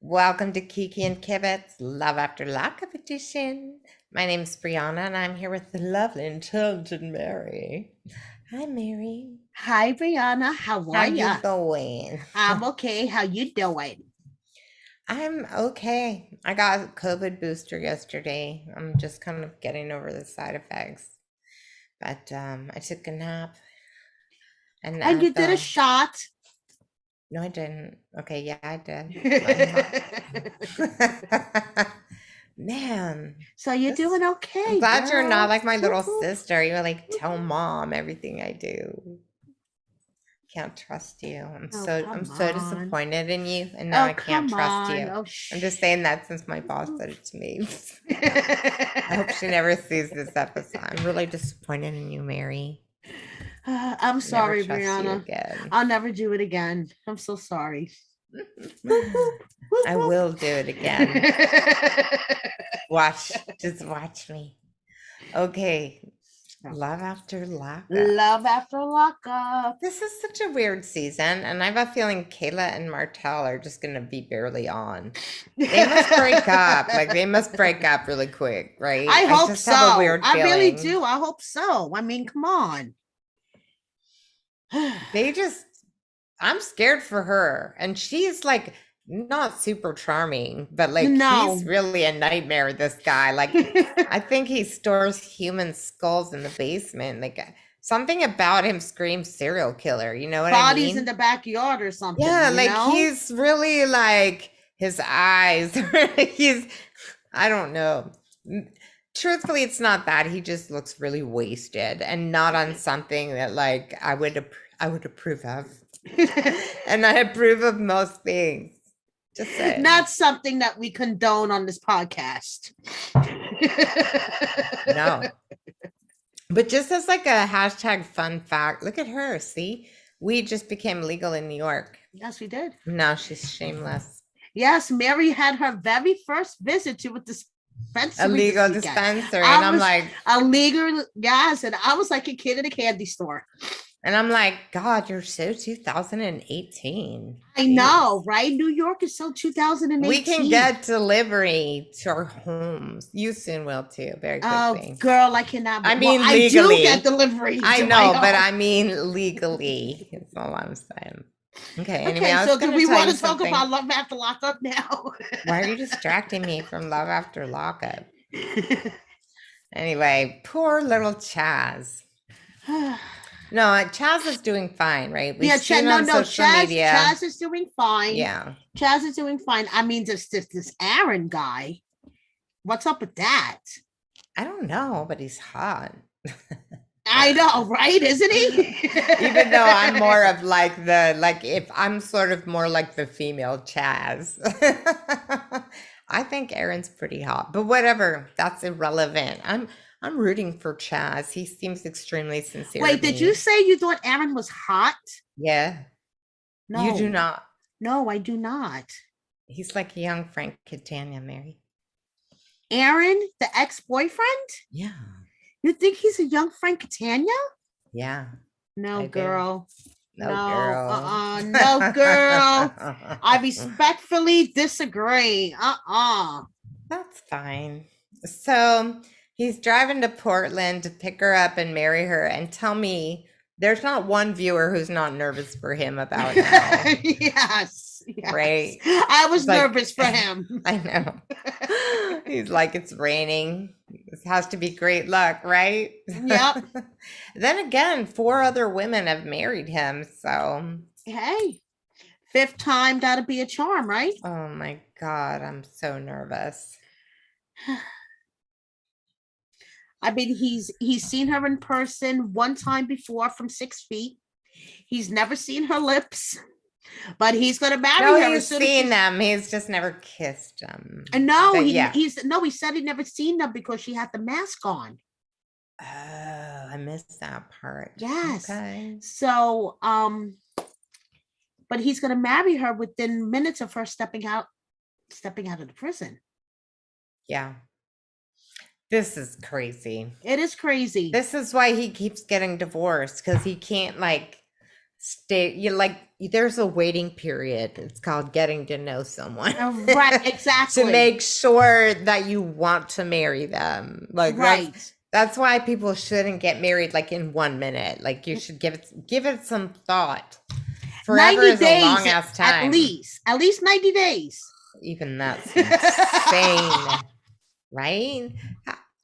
Welcome to Kiki and Kibit's Love After Lockup edition. My name's Brianna, and I'm here with the lovely and talented Mary. Hi, Mary. Hi, Brianna. How How are you ya? going? I'm okay. How you doing? I'm okay. I got a COVID booster yesterday. I'm just kind of getting over the side effects. But I took a nap, and And you did a the shot. no, I didn't. Okay, yeah, I did. Man, So you're this doing I'm okay, glad you're not girl. like my little Woo-hoo, sister. You like tell woo-hoo. mom everything I do. Can't trust you. I'm Oh, so I'm come so on. disappointed in you, and now Oh, I can't come trust on. you. Oh, I'm just shh. saying that since my boss said it to me. I hope she never sees this episode. I'm really disappointed in you, Mary. I'm Never sorry, trust you Brianna. again. I'll never do it again. I'm so sorry. Whoop, whoop, whoop, I whoop. will do it again. Just watch me. Okay, love after lockup. Love after lockup. This is such a weird season, and I have a feeling Kayla and Martell are just gonna be barely on. They must break up. Like they must break up really quick, right? I I hope just have a so. weird I really feeling. do. I hope so. I mean, come on. They just I'm scared for her. And she's like not super charming, but like he's No. really a nightmare, this guy. Like I think he stores human skulls in the basement. Like something about him screams serial killer. You know what I Bodies in mean? the backyard or something, Yeah, you like know? he's really like his eyes. he's I don't know. Truthfully, it's not that. He just looks really wasted and not on something that like I would approve of. And I approve of most things. Just saying. Not something that we condone on this podcast. No. But just as like a hashtag fun fact, look at her. See, we just became legal in New York. Yes, we did. Now she's shameless. Yes, Mary had her very first visit to a A dispensary this legal weekend. dispensary. And I I'm was like, a legal, yes, and I was like a kid in a candy store. God, you're so 2018. I Jeez. know, right? New York is so We can 2018. get delivery to our homes. You soon will too, very Oh, quickly. girl, I cannot. I Well, mean, I do get legally. delivery I to my know, but home. I mean legally. That's all I'm saying. Okay, anyway, Okay, I was so do going to we tell want you to talk about something. Love After Lockup now? Why are you distracting me from Love After Lockup? Anyway, poor little Chaz. No, Chaz is doing fine, right? We've Yeah, seen no, on no. social media. Chaz is doing fine. Yeah. Chaz is doing fine. I mean, this Aaron guy. What's up with that? I don't know, but he's hot. I know, right? Isn't he? Even though I'm more of if I'm sort of more like the female Chaz. I think Aaron's pretty hot, but whatever, that's irrelevant. I'm rooting for Chaz. He seems extremely sincere Wait, to did you me. say you thought Aaron was hot? Yeah, you do No, not. no, I do not. He's like a young Frank Catania, Mary. Aaron, the ex-boyfriend? Yeah, You think he's a young Frank Catania? yeah, No, I do. girl. No, No, girl. no, girl. I respectfully disagree. That's fine. So he's driving to Portland to pick her up and marry her, and tell me there's not one viewer who's not nervous for him about now, Yes, yes. right? I was It's like, nervous for him. I know. He's like, it's raining. This has to be great luck, right? Yep. Then again, four other women have married him. So, Hey, fifth time gotta be a charm, right? oh my God, I'm so nervous. I mean, he's seen her in person one time before from 6 feet. He's never seen her lips, but he's gonna No, marry her as he's soon as seen she's. them. He's just never kissed them. And no, But yeah. he's no, he said he never seen them because she had the mask on. Oh, I missed that part. Yes. Okay. So, but he's gonna marry her within minutes of her stepping out of the prison. Yeah. This is crazy. It is crazy. This is why he keeps getting divorced, because he can't like stay. You like there's a waiting period. It's called getting to know someone. Right, To exactly. make sure that you want to marry them. Like Right. that's why people shouldn't get married like in 1 minute. Like you should give it some thought. Forever 90 is a days long ass at time. least. At least 90 days. Even that's insane, right?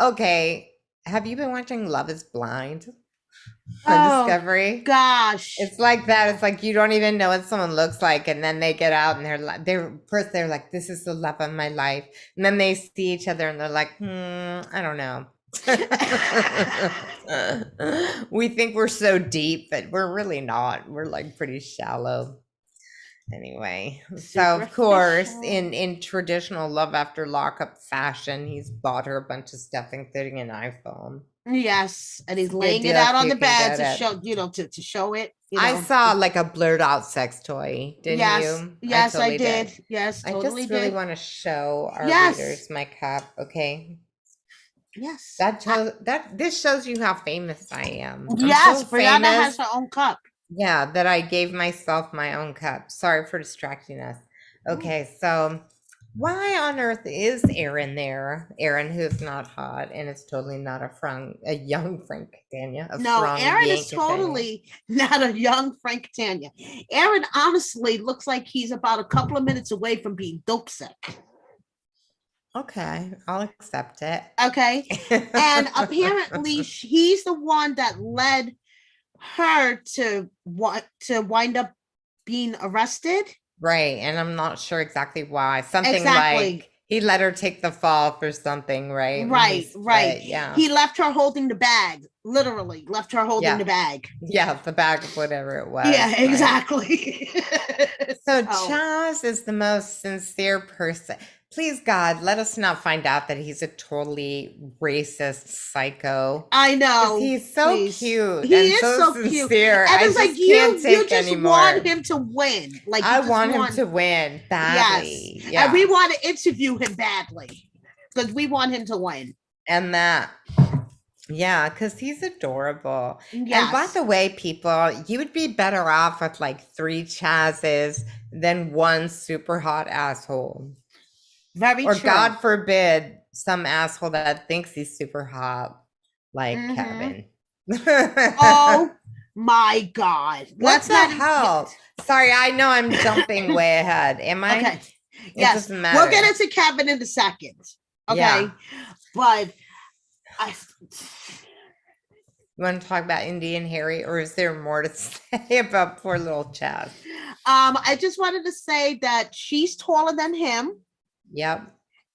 Okay. Have you been watching Love is Blind on Oh Discovery? gosh. It's like that. It's like you don't even know what someone looks like, and then they get out and they're like, they're first they're like, "This is the love of my life," and then they see each other and they're like, I don't know." We think we're so deep, but we're really not. We're like pretty shallow. Anyway, so of course, Superficial. in traditional love after lockup fashion, he's bought her a bunch of stuff, including an iPhone. Yes, and It's he's a good laying it deal out if on you the can bed get to it. show, to show it, I saw like a blurred out sex toy, didn't Yes, you? I yes, I totally did. did. Yes, I totally just really did. want to show our Yes, readers my cup. Okay. yes. That shows that this shows you how famous I am. I'm Yes, so Brianna has famous. her own cup. Yeah, that I gave myself my own cup. Sorry for distracting us. Oh. Okay, so why on earth is Aaron there? Aaron, who's not hot and is totally not a young Frank Catania, a No, strong Aaron being is Catania. totally not a young Frank Tanya. Aaron honestly looks like he's about a couple of minutes away from being dope sick. Okay, I'll accept it. Okay. And apparently he's the one that led her to wind up being arrested. Right, and I'm not sure exactly why. Something Exactly. like he let her take the fall for something, right? And he Right, right. split. Yeah. He left her holding the bag, literally left her holding the Yeah. bag. Yeah, the bag of whatever it Yeah, was, right? exactly. So So, Chaz is the most sincere person. Please, God, let us not find out that he's a totally racist psycho. I 'Cause know. he's so Please. cute He and is so so cute. sincere. And I it's like just can't you take just anymore. want him to win. Like I you just want him to win yes. badly. And we Yeah. want to interview him badly because we want him to win. And that, yeah, because he's adorable. And by Yes. the way, people, you would be better off with like 3 Chazes than one super hot asshole. Very Or true. God forbid, some asshole that thinks he's super hot, like Kevin. Oh my God. What the hell? Sorry, I know I'm jumping way ahead. Am I? Okay. It Yes. doesn't matter. We'll get into Kevin in a second. Okay. Yeah. But I You want to talk about Indian Harry, or is there more to say about poor little Chaz? I just wanted to say that she's taller than him, Yep.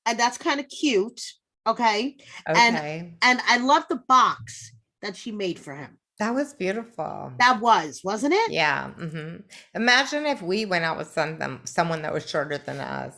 and that's kind of cute. Okay. Okay. And I love the box that she made for him. That was beautiful. That wasn't it? Yeah. Imagine if we went out with someone that was shorter than us.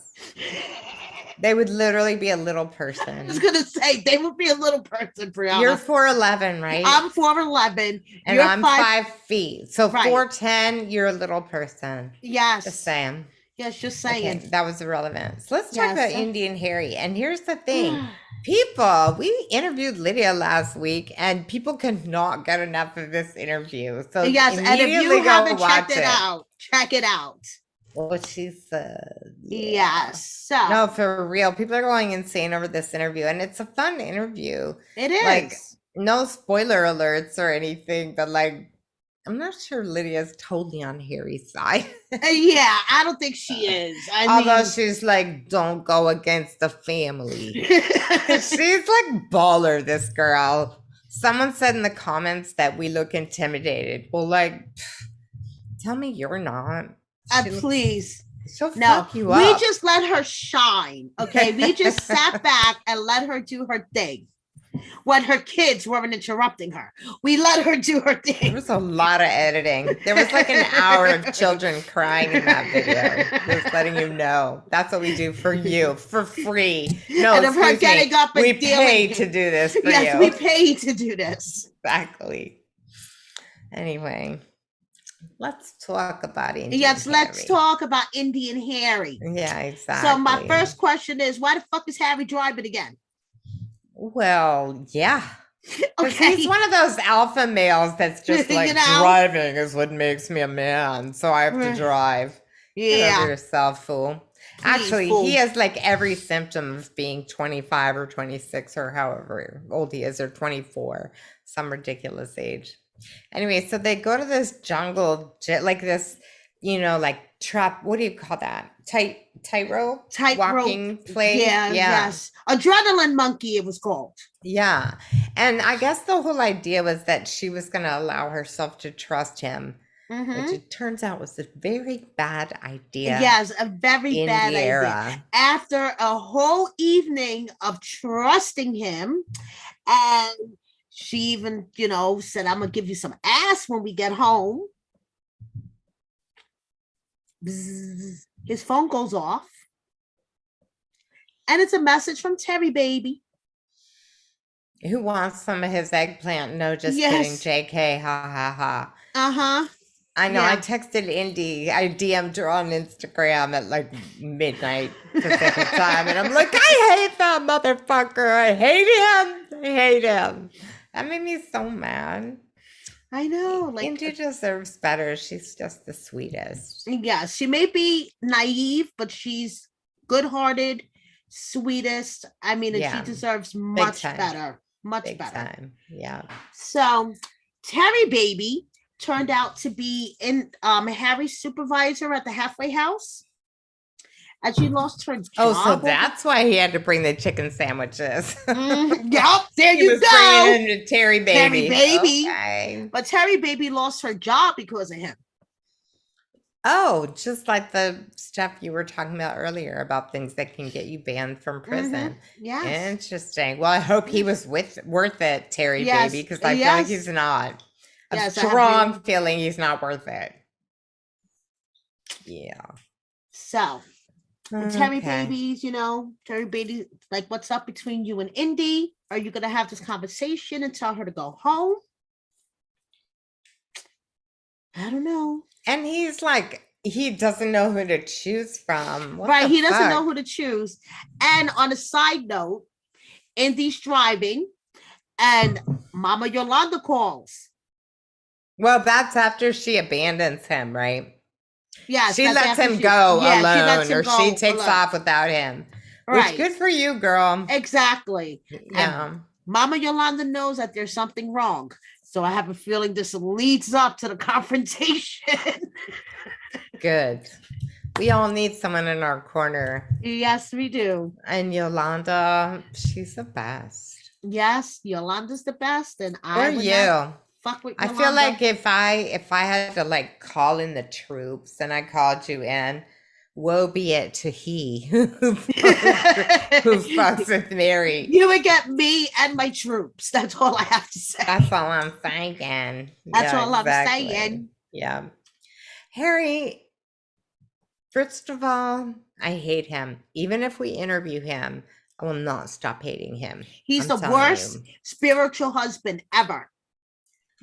They would literally be a little person. I was gonna say they would be a little person, Brianna. You're 4'11", right? I'm 4'11", and you're I'm 5 feet. So Right. 4'10", you're a little person. Yes. Just saying. Yes, just saying. Okay, that was irrelevant. So let's talk Yes. about Indian Harry. And here's the thing. People, we interviewed Lydia last week, and people could not get enough of this interview. So Yes, and if immediately you go haven't watch checked it out, check it out. what she said. Yes. So No, for real. People are going insane over this interview, and it's a fun interview. it is. Like, no spoiler alerts or anything, but like, I'm not sure Lydia's totally on Harry's side. Yeah, I don't think she is. Although she's like, don't go against the family. She's like baller, this girl. Someone said in the comments that we look intimidated. Well, like, tell me you're not. Please. She'll No, fuck you we up. just let her shine. Okay, we just sat back and let her do her thing. When her kids weren't interrupting her, we let her do her There thing. was a lot of editing. There was like an hour of children crying in that video. Just letting you know. That's what we do for you for free. No, And of her excuse me. getting up and We dealing- pay to do this for Yes, you. we pay to do this. Exactly. Anyway, let's talk about Indian Yes, let's Harry. talk about Indian Harry. Yeah, exactly. So my first question is, why the fuck is Harry driving again? Well, yeah. Because he's Okay. one of those alpha males that's just You like, know? driving is what makes me a man, so I have to drive. Get over Yeah, yourself, fool. please, Actually, he fool. has like every symptom of being 25 or 26 or however old he is, or 24, some ridiculous age. Anyway, so they go to this jungle, like this, like trap. What do you call that? Tightrope Tightrope. walking place. Yeah, Yeah, yes. Adrenaline monkey, it was called. yeah. And I guess the whole idea was that she was going to allow herself to trust him, which Mm-hmm. it turns out was a very bad idea Yes, a very in bad the idea. era. After a whole evening of trusting him, and she even, said, I'm gonna give you some ass when we get home. Bzzz, his phone goes off, and it's a message from Terry Baby. Who wants some of his eggplant? No, just kidding. Yes. JK, ha ha ha. Uh-huh. I know. I Yeah. texted Indy. I DM'd her on Instagram at like midnight Pacific time, and I'm like, I hate that motherfucker. I hate him. I hate him. That made me so mad. I know. Like, Indy deserves better. She's just the sweetest. yes, she may be naive, but she's good-hearted, sweetest. I mean, and she Yeah, deserves big much time. better. Much Big better. time. Yeah. So Terry Baby turned out to be in Harry's supervisor at the halfway house. And she lost her Oh, so job. that's why he had to bring the chicken sandwiches. Yep, there He you was go. bringing in to Terry Terry Baby. Baby. Okay. But Terry Baby lost her job because of him. Oh, just like the stuff you were talking about earlier about things that can get you banned from prison. Yes. Interesting. Well, I hope he was worth it, Terry Yes. Baby, because I feel like he's Yes. not. A Yes. I have strong feeling he's not worth it. Yeah. So Terry Okay. Babies, Terry Baby, like, what's up between you and Indy? Are you gonna have this conversation and tell her to go home? I don't know. And he's like, he doesn't know who to choose from. What Right, the he doesn't know fuck? who to choose. And on a side note, Indy's driving, and Mama Yolanda calls. Well, that's after she abandons him, right? Yes, She that's lets after him go yeah, she lets alone, him or she go takes alone. off without him. Which, Right. good for you, girl. Exactly. Yeah. And Mama Yolanda knows that there's something wrong. So I have a feeling this leads up to the confrontation. Good. We all need someone in our corner. Yes, we do. And Yolanda, she's the best. Yes, Yolanda's the best, and Or I would you. not fuck with I Yolanda. feel like if I had to like call in the troops and I called you in, woe be it to he who fucks with Mary. You would get me and my troops. That's all I have to say. That's all I'm saying. That's Yeah, all exactly. I'm saying. Yeah. Harry, first of all, I hate him. Even if we interview him, I will not stop hating him. He's I'm the telling worst you. spiritual husband ever.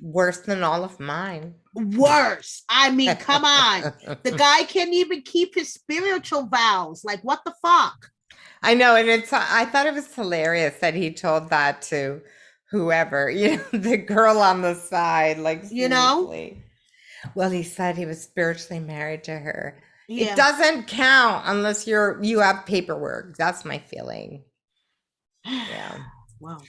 Worse than all of mine. Worse. I mean, come on. The guy can't even keep his spiritual vows. Like, what the fuck? I know, and I thought it was hilarious that he told that to whoever, the girl on the side, like, seriously. Well, he said he was spiritually married to her. Yeah. It doesn't count unless you have paperwork. That's my feeling. Yeah. Wow.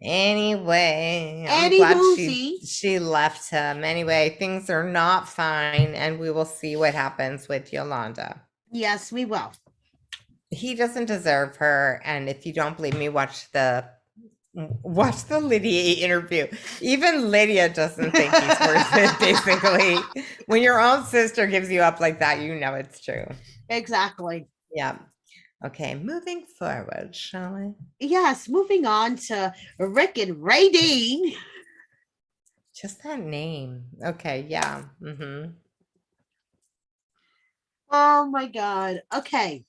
Anyway, I'm glad Anywho, she left him. Anyway, things are not fine, and we will see what happens with Yolanda. yes, we will. He doesn't deserve her, and if you don't believe me, watch the Lydia interview. Even Lydia doesn't think he's worth it, basically. When your own sister gives you up like that, you know it's true. Exactly. Yeah. Okay, moving forward, shall we? Yes, moving on to Rick and Radine. Just that name. Okay, yeah. Mm-hmm. Oh my god. Okay.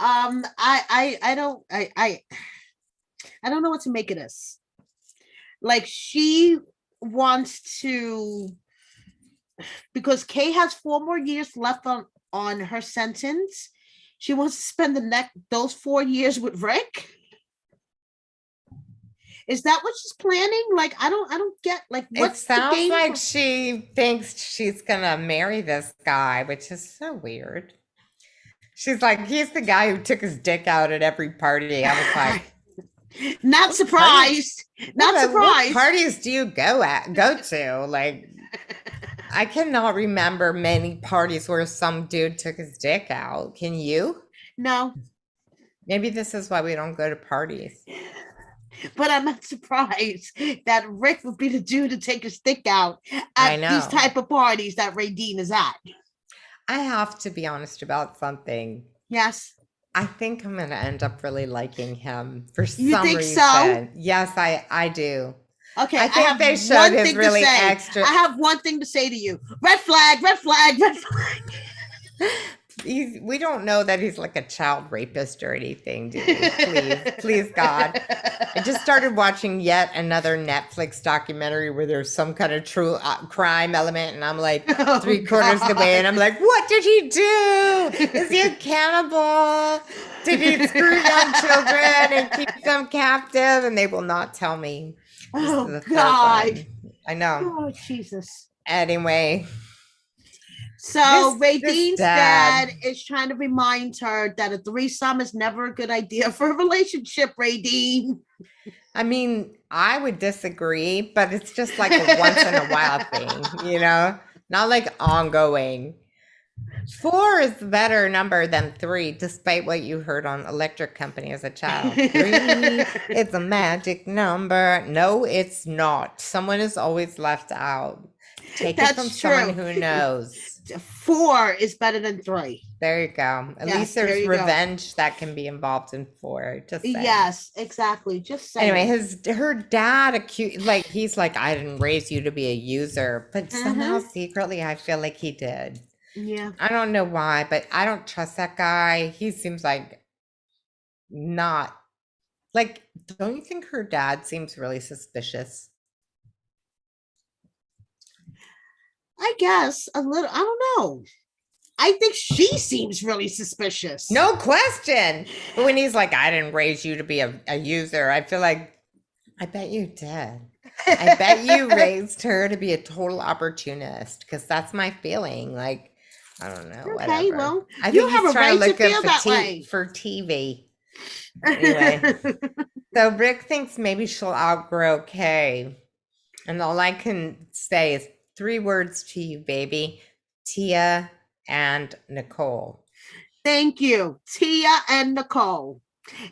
I don't know what to make of this. Like, she wants to, because Kay has 4 more years left on her sentence. She wants to spend those 4 years with Rick. Is that what she's planning? Like, I don't get, like, It what's the sounds game like plan? she thinks she's gonna marry this guy, which is so weird. She's like, he's the guy who took his dick out at every party. I was like, Not what party? surprised. Not What surprised. parties do you go to? Like, I cannot remember many parties where some dude took his dick out. Can you? No, Maybe this is why we don't go to parties. but I'm not surprised that Rick would be the dude to take his stick out I at these know. type of parties that Radine is at. I have to be honest about something. Yes. I think I'm gonna end up really liking him for You some think so? reason. Yes, I do. Okay, I I think have they showed one his thing to really say. extra. I have one thing to say to you. Red flag, red flag, red flag. We don't know that he's like a child rapist or anything, do we? Please, God. I just started watching yet another Netflix documentary where there's some kind of true crime element, and I'm like Oh, 3/4 of the way, and I'm like, what did he do? Is he a cannibal? Did he screw young children and keep them captive? And they will not tell me. This is Oh the third God. one. I know. Oh Jesus. Anyway, So this Radine's dad. dad is trying to remind her that a threesome is never a good idea for a relationship, Radine. I mean, I would disagree, but it's just like a once in a while thing, not like ongoing. 4 is the better number than 3, despite what you heard on Electric Company as a child. 3, it's a magic number. No, it's not. Someone is always left out. Take it from That's someone true. who knows. 4 is better than 3. There you go. At least Yes, there there's you go. revenge that can be involved in 4. Just saying. Yes, exactly. Just saying. Anyway, her dad accused, like, he's like, I didn't raise you to be a user, but somehow secretly I feel like he did. Yeah. I don't know why, but I don't trust that guy. He seems like not like, don't you think her dad seems really suspicious? I guess a little. I don't know. I think she seems really suspicious. No question. But when he's like, I didn't raise you to be a user, I feel like, I bet you did. I bet you raised her to be a total opportunist, because that's my feeling. Like, I don't know. Okay, Whatever. well, I you think have he's a trying right to to look feel good that way. for TV. Anyway, so Rick thinks maybe she'll outgrow Kay. And all I can say is 3 words to you, baby. Tia and Nicole. Thank you, Tia and Nicole.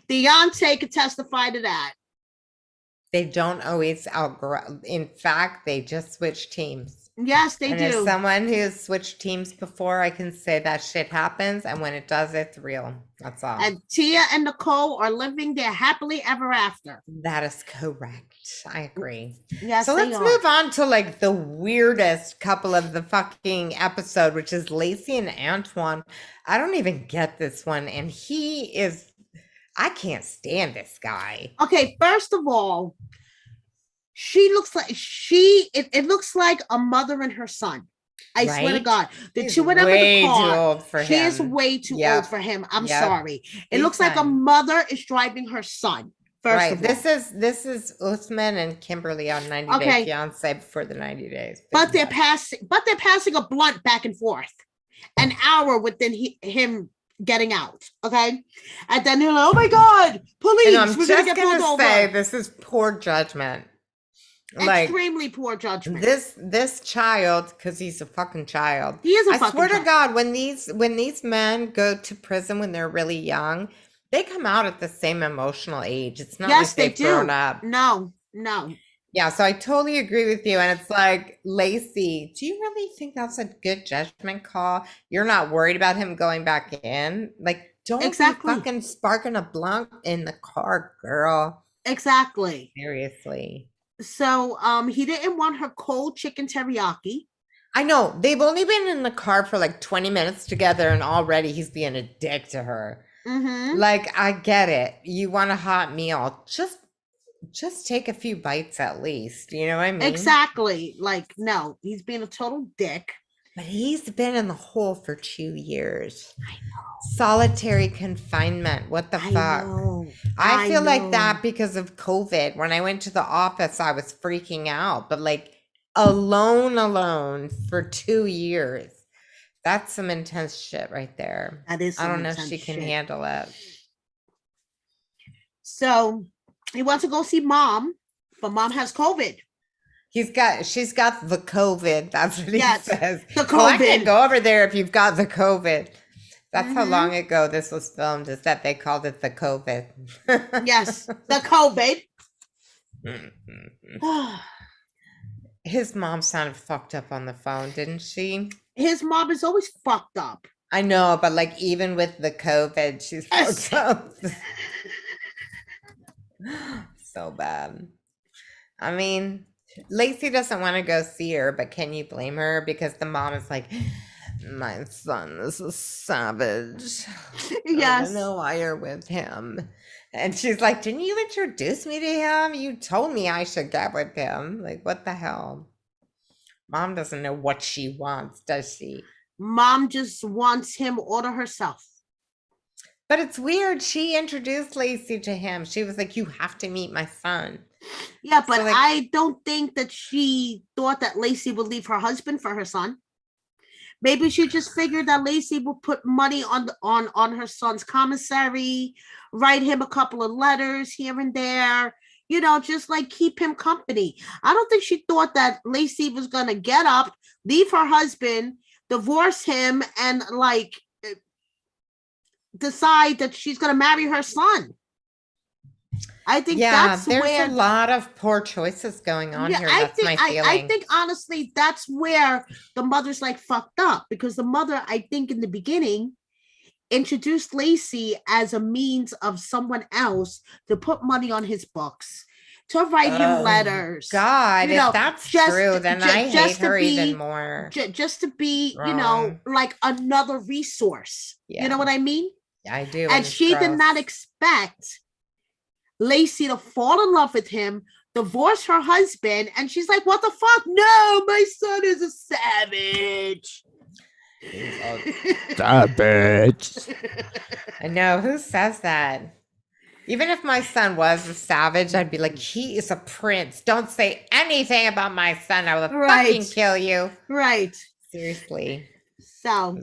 Deontay could testify to that. They don't always outgrow. In fact, they just switch teams. Yes, they And do. as someone who's switched teams before, I can say that shit happens. And when it does, it's real. That's all. And Tia and Nicole are living their happily ever after. That is correct. I agree. Yes, so they let's are. move on to like the weirdest couple of the fucking episode, which is Lacey and Antoine. I don't even get this one. And I can't stand this guy. Okay, first of all, she looks like it looks like a mother and her son. I swear to Right? God, the He's two of them in way the too car. old for She is him. way too Yep. old for him. I'm Yep. sorry. It Big looks like a time. mother is driving her son. First Right. of all. This is Usman and Kimberly on 90 Okay. Day Fiance before the 90 days. But they're passing a blunt back and forth an hour within him getting out. Okay. And then they're like, oh my God, police, And I'm we're just gonna get pulled gonna say over. this is poor judgment. Like Extremely poor judgment. this child, because he's a fucking child. He is a I fucking swear to child. God, when these men go to prison when they're really young, they come out at the same emotional age. It's not Yes, like they they've do. grown up. No. Yeah, so I totally agree with you. And it's like, Lacey, do you really think that's a good judgment call? You're not worried about him going back in? Like, don't Exactly. be fucking sparking a blunt in the car, girl. Exactly. Seriously. So he didn't want her cold chicken teriyaki. I know. They've only been in the car for like 20 minutes together, and already he's being a dick to her. Mm-hmm. Like, I get it. You want a hot meal. Just take a few bites at least. You know what I mean? Exactly. Like, no, he's being a total dick. But he's been in the hole for 2 years. Solitary confinement. What the I fuck? know. I I feel like know. that because of COVID. When I went to the office, I was freaking out. But like alone for 2 years. That's some intense shit right there. That is I some don't know if intense she can shit. handle it. So he wants to go see mom, but mom has COVID. She's got the COVID. That's what he Yes, says. the Well, I can't COVID. go over there if you've got the COVID. That's how Hmm. long ago this was filmed, is that they called it the COVID. Yes, the COVID. His mom sounded fucked up on the phone, didn't she? His mom is always fucked up. I know, but like even with the COVID, she's Yes. fucked up. So bad. I mean, Lacey doesn't want to go see her, but can you blame her? Because the mom is like, my son is a savage. I don't know why you're with him. And she's like, didn't you introduce me to him? You told me I should get with him. Like, what the hell? Mom doesn't know what she wants, does she? Mom just wants him all to herself. But it's weird. She introduced Lacey to him. She was like, you have to meet my son. Yeah, but So, like, I don't think that she thought that Lacey would leave her husband for her son. Maybe she just figured that Lacey would put money on her son's commissary, write him a couple of letters here and there, just like keep him company. I don't think she thought that Lacey was gonna get up, leave her husband, divorce him, and like decide that she's gonna marry her son. I think that's there's where a lot of poor choices going on here. I That's think my feeling. I think honestly that's where the mother's like fucked up, because the mother, I think in the beginning, introduced Lacey as a means of someone else to put money on his books, to write him letters. God, if that's true, then I hate just to her be, even more. just to be, Wrong. like another resource. You Yeah. know what I mean? I do. And it's she did gross. not expect Lacey to fall in love with him, divorce her husband, and she's like, what the fuck? No, my son is a savage. Savage. I know. Who says that? Even if my son was a savage, I'd be like, he is a prince. Don't say anything about my son. I will fucking kill you. Right. Seriously. So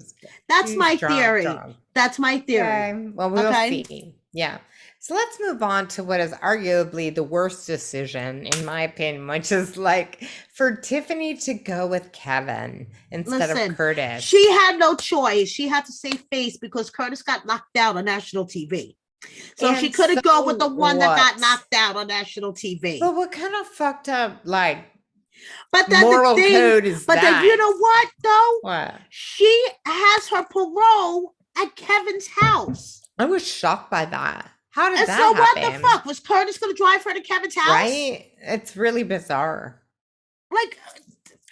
that's my theory. That's my theory. Okay. Well, we'll see. Yeah. So let's move on to what is arguably the worst decision, in my opinion, which is like for Tiffany to go with Kevin instead of Curtis. She had no choice. She had to save face because Curtis got knocked out on national TV. So she couldn't go with the one that got knocked out on national TV. But what kind of fucked up, like, but moral code is that? But then you know what, though? What? She has her parole at Kevin's house. I was shocked by that. How did that happen? So what the fuck? Was Curtis going to drive her to Kevin's house? Right? It's really bizarre. Like,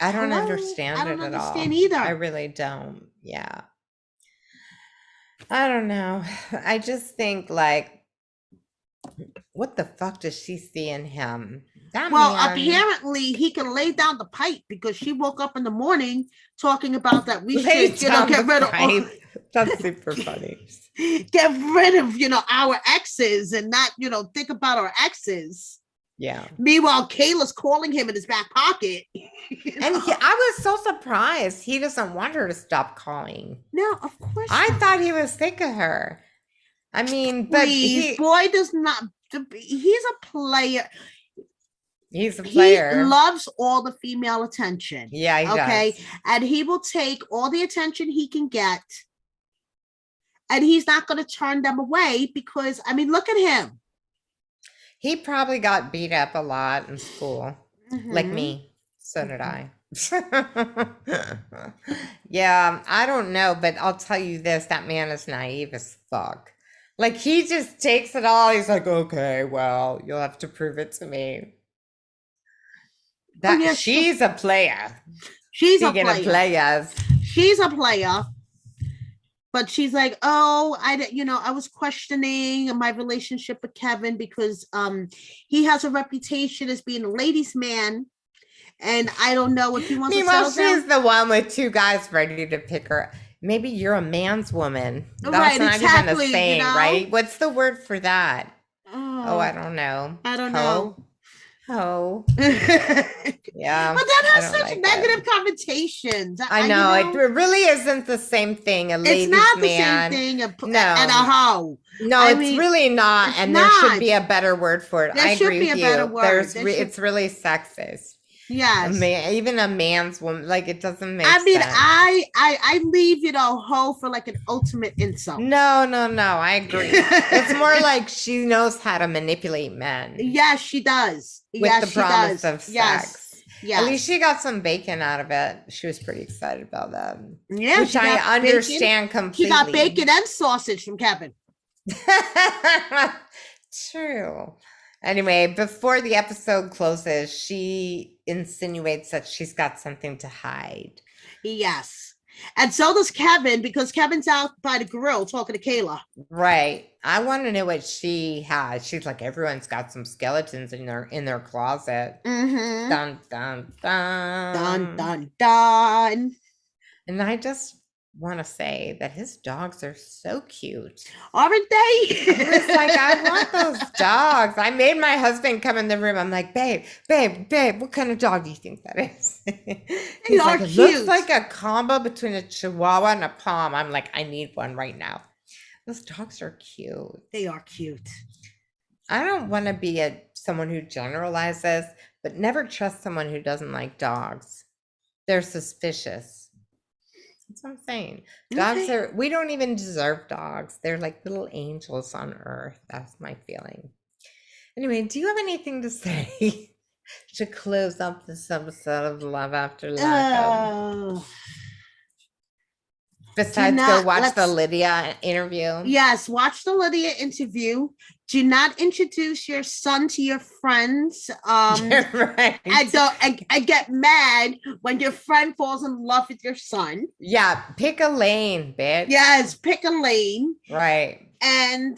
I don't understand it at all. I don't understand either. I really don't. Yeah. I don't know. I just think, like, what the fuck does she see in him? Apparently he can lay down the pipe, because she woke up in the morning talking about that we should, get rid of. That's super funny. Get rid of, our exes and not, think about our exes. Yeah. Meanwhile, Kayla's calling him in his back pocket. And I was so surprised he doesn't want her to stop calling. No, of course I not. thought he was sick of her. I mean, but boy does not. He's a player. He's a player. He loves all the female attention. Yeah, he does. And he will take all the attention he can get. And he's not going to turn them away because, I mean, look at him. He probably got beat up a lot in school. Like me. So did I. Yeah, I don't know, but I'll tell you this, that man is naive as fuck. Like, he just takes it all. He's like, okay, well, you'll have to prove it to me. She's a player. She's a player. She's a player. But she's like, oh, I was questioning my relationship with Kevin because he has a reputation as being a ladies' man. and I don't know if he wants to Meanwhile, settle she's down. the one with two guys ready to pick her. Maybe you're a man's woman. That's Right, not even a exactly. You saying, know. right? What's the word for that? Oh, Oh, I don't know. I don't Ho? know. Ho. But Yeah, that I has don't such like it. negative connotations. I You know it know, really isn't the same thing. A it's ladies' not the same man. thing. And a No, hoe. no, I it's mean, really not. it's And there should not. be a better word for it. There I should agree be with a better you. word. There should. It's really sexist. A Yes. man, even a man's woman, like it doesn't make I mean, sense. I leave, hoe for like an ultimate insult. No, no, no. I agree. It's more like she knows how to manipulate men Yes, she does. with the Yes, she promise does. of Yes. sex. At least Yes. she got some bacon out of it. She was pretty excited about that, Yeah, which she got I bacon. understand She got completely. bacon and sausage from Kevin. True. Anyway, before the episode closes, she insinuates that she's got something to hide. Yes. And so does Kevin, because Kevin's out by the grill talking to Kayla. Right. I want to know what she has. She's like, everyone's got some skeletons in their closet. Mm-hmm. Dun dun Dun dun. dun dun. And I just want to say that his dogs are so cute. Aren't they? It's like, I want those dogs. I made my husband come in the room. I'm like, babe, what kind of dog do you think that is? He's are like, it looks cute. like a combo between a Chihuahua and a Pom. I'm like, I need one right now. Those dogs are cute. They are cute. I I don't want to be someone who generalizes, but never trust someone who doesn't like dogs. They're suspicious. That's what I'm saying. Dogs Okay. we don't even deserve dogs. They're like little angels on earth. That's my feeling. Anyway, do you have anything to say to close up this episode of Love After Lockup? Uh, do Besides go not watch the let's Lydia interview? yes, watch the Lydia interview. Do not introduce your son to your friends. You're right. And get mad when your friend falls in love with your son. Yeah, pick a lane, bitch. Yes, pick a lane. Right. And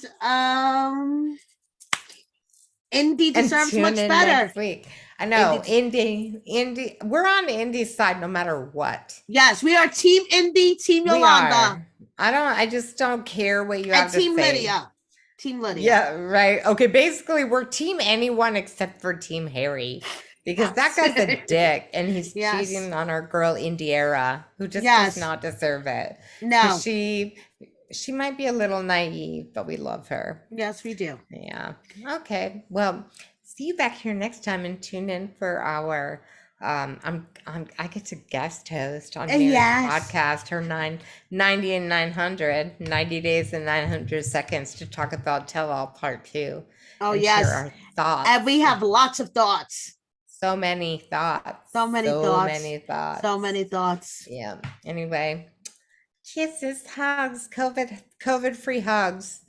Indy And deserves tune much in better. next week. I know, Indy, Indy, we're on Indy's side no matter what. yes, we are Team Indy, Team We Yolanda, are. I just don't care what you and have to Team say. Lydia. Team Lydia. Yeah, right. Okay, basically we're team anyone except for Team Harry. Because that guy's a dick and he's Yes. cheating on our girl Indiera, who just Yes. does not deserve it. No. She might be a little naive, but we love her. Yes, we do. Yeah. Okay. Well, see you back here next time and tune in for our I get to guest host on Mary's Yes. podcast, her 90 and 900, 90 days and 900 seconds to talk about Tell All Part 2. Oh, and yes. share our thoughts. And we have lots of thoughts. so many thoughts. So many thoughts. Many thoughts. So many thoughts. Yeah. Anyway, kisses, hugs, COVID free hugs.